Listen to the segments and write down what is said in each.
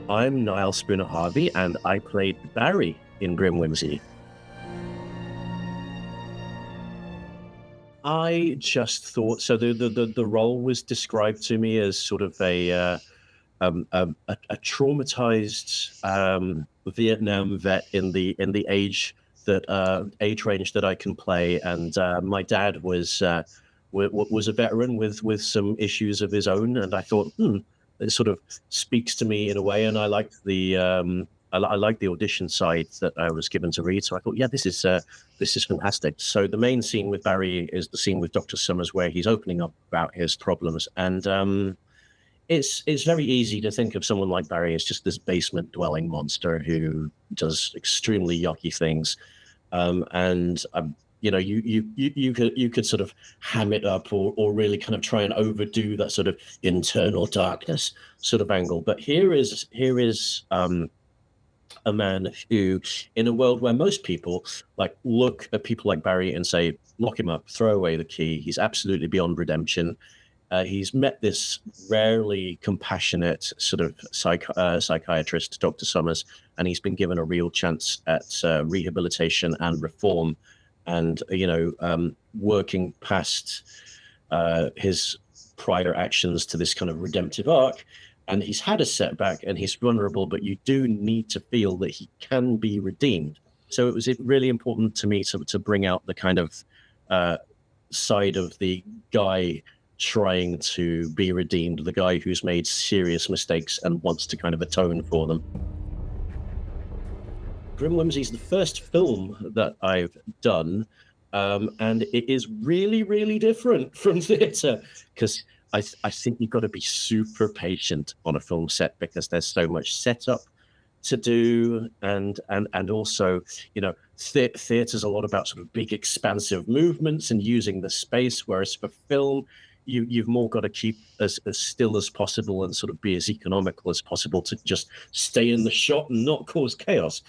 I'm Niall Spooner Harvey, and I played Barry in Grim Whimsy. I just thought so. The role was described to me as sort of a traumatized Vietnam vet in the age range that I can play, and my dad was a veteran with some issues of his own, and I thought, it sort of speaks to me in a way, and I liked I liked the audition side that I was given to read, so I thought, yeah, this is fantastic. So the main scene with Barry is the scene with Dr. Summers where he's opening up about his problems, and it's very easy to think of someone like Barry as just this basement dwelling monster who does extremely yucky things, and you could sort of ham it up or really kind of try and overdo that sort of internal darkness sort of angle. But here is a man who, in a world where most people like look at people like Barry and say, lock him up, throw away the key. He's absolutely beyond redemption. He's met this rarely compassionate sort of psychiatrist, Dr. Summers, and he's been given a real chance at rehabilitation and reform, and working past his prior actions to this kind of redemptive arc. And he's had a setback, and he's vulnerable, but you do need to feel that he can be redeemed. So it was really important to me to bring out the kind of side of the guy trying to be redeemed, the guy who's made serious mistakes and wants to kind of atone for them. Grim Whimsy is the first film that I've done, and it is really, really different from theatre, because I think you've got to be super patient on a film set because there's so much setup to do, and also, theatre's a lot about sort of big expansive movements and using the space, whereas for film, you've more got to keep as still as possible and sort of be as economical as possible to just stay in the shot and not cause chaos.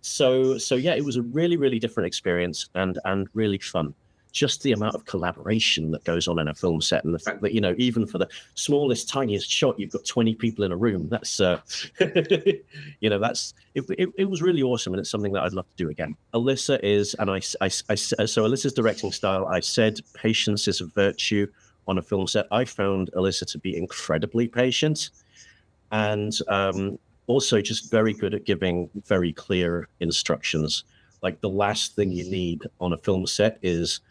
So yeah, it was a really, really different experience and really fun. Just the amount of collaboration that goes on in a film set, and the fact that, even for the smallest, tiniest shot, you've got 20 people in a room. That's, it was really awesome. And it's something that I'd love to do again. Alyssa is, so Alyssa's directing style, I said, patience is a virtue on a film set. I found Alyssa to be incredibly patient, and also just very good at giving very clear instructions. Like, the last thing you need on a film set is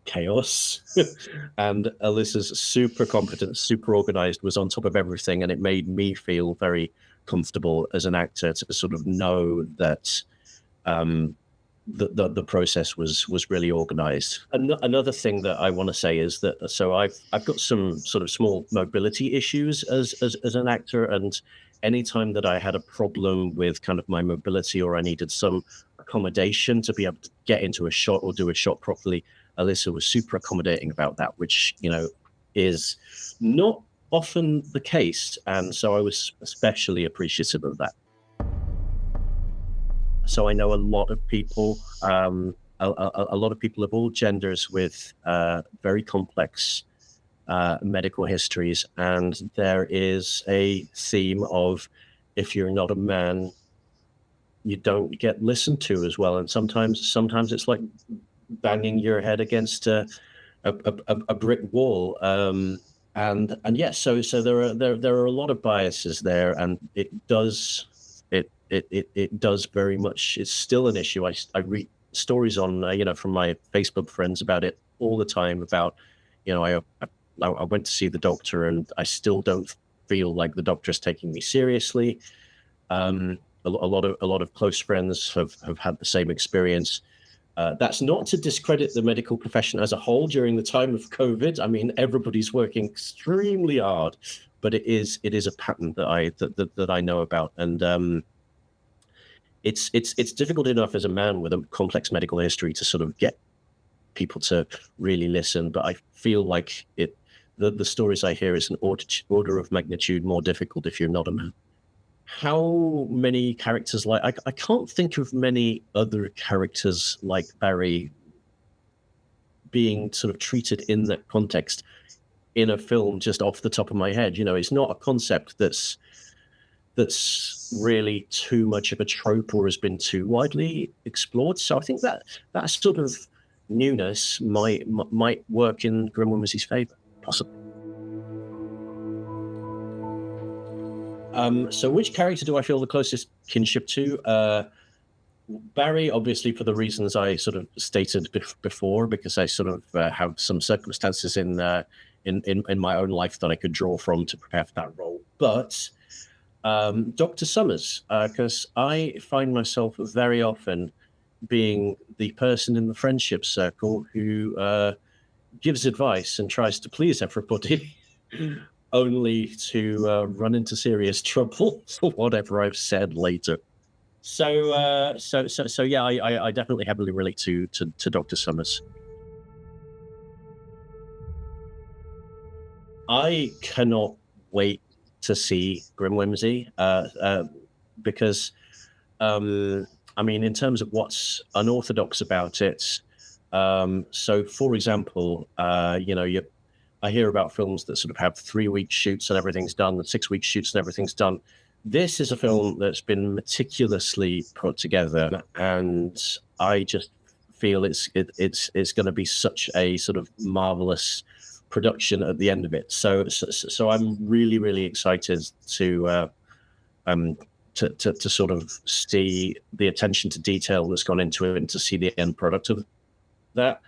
chaos. And Alyssa's super competent, super organized, was on top of everything, and it made me feel very comfortable as an actor to sort of know that the process was really organized. Another thing that I want to say is that, so I've got some sort of small mobility issues as an actor, and anytime that I had a problem with kind of my mobility, or I needed some accommodation to be able to get into a shot or do a shot properly, Alyssa was super accommodating about that, which, is not often the case. And so I was especially appreciative of that. So I know a lot of people, a lot of people of all genders with very complex medical histories, and there is a theme of, if you're not a man, you don't get listened to as well, and sometimes it's like banging your head against a brick wall, and yes, so there are a lot of biases there, and it does very much, it's still an issue. I read stories on from my Facebook friends about it all the time, about I went to see the doctor and I still don't feel like the doctor's taking me seriously. A lot of close friends have had the same experience. That's not to discredit the medical profession as a whole during the time of COVID. I mean, everybody's working extremely hard, but it is a pattern that I know about, and it's difficult enough as a man with a complex medical history to sort of get people to really listen. But I feel like the stories I hear is an order of magnitude more difficult if you're not a man. How many characters like I can't think of many other characters like Barry being sort of treated in that context in a film just off the top of my head. It's not a concept that's that's really too much of a trope or has been too widely explored. So I think that that sort of newness might work in Grim Whimsy's favour, possibly. So which character do I feel the closest kinship to? Barry, obviously, for the reasons I sort of stated before, because I sort of have some circumstances in my own life that I could draw from to prepare for that role. But Dr. Summers, because I find myself very often being the person in the friendship circle who gives advice and tries to please everybody, only to run into serious trouble for whatever I've said later. So yeah, I definitely heavily relate to Dr. Summers. I cannot wait to see Grim Whimsy because, I mean, in terms of what's unorthodox about it. So, for example, you know, I hear about films that sort of have 3-week shoots and everything's done, 6-week shoots and everything's done. This is a film that's been meticulously put together, and I just feel it's going to be such a sort of marvelous production at the end of it. So I'm really excited to sort of see the attention to detail that's gone into it and to see the end product of that.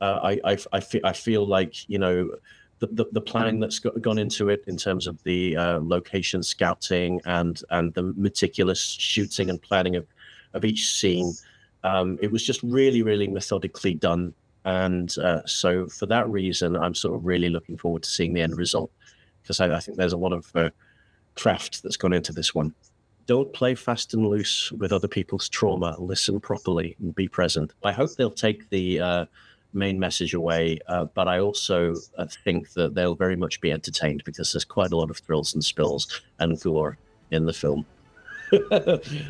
I feel like, you know, the planning that's gone into it in terms of the location scouting and the meticulous shooting and planning of each scene, it was just really methodically done. And so for that reason, I'm sort of really looking forward to seeing the end result, because I think there's a lot of craft that's gone into this one. Don't play fast and loose with other people's trauma. Listen properly and be present. I hope they'll take the main message away, but I also think that they'll very much be entertained, because there's quite a lot of thrills and spills and gore in the film,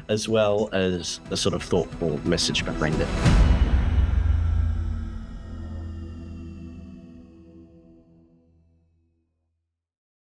as well as a sort of thoughtful message behind it.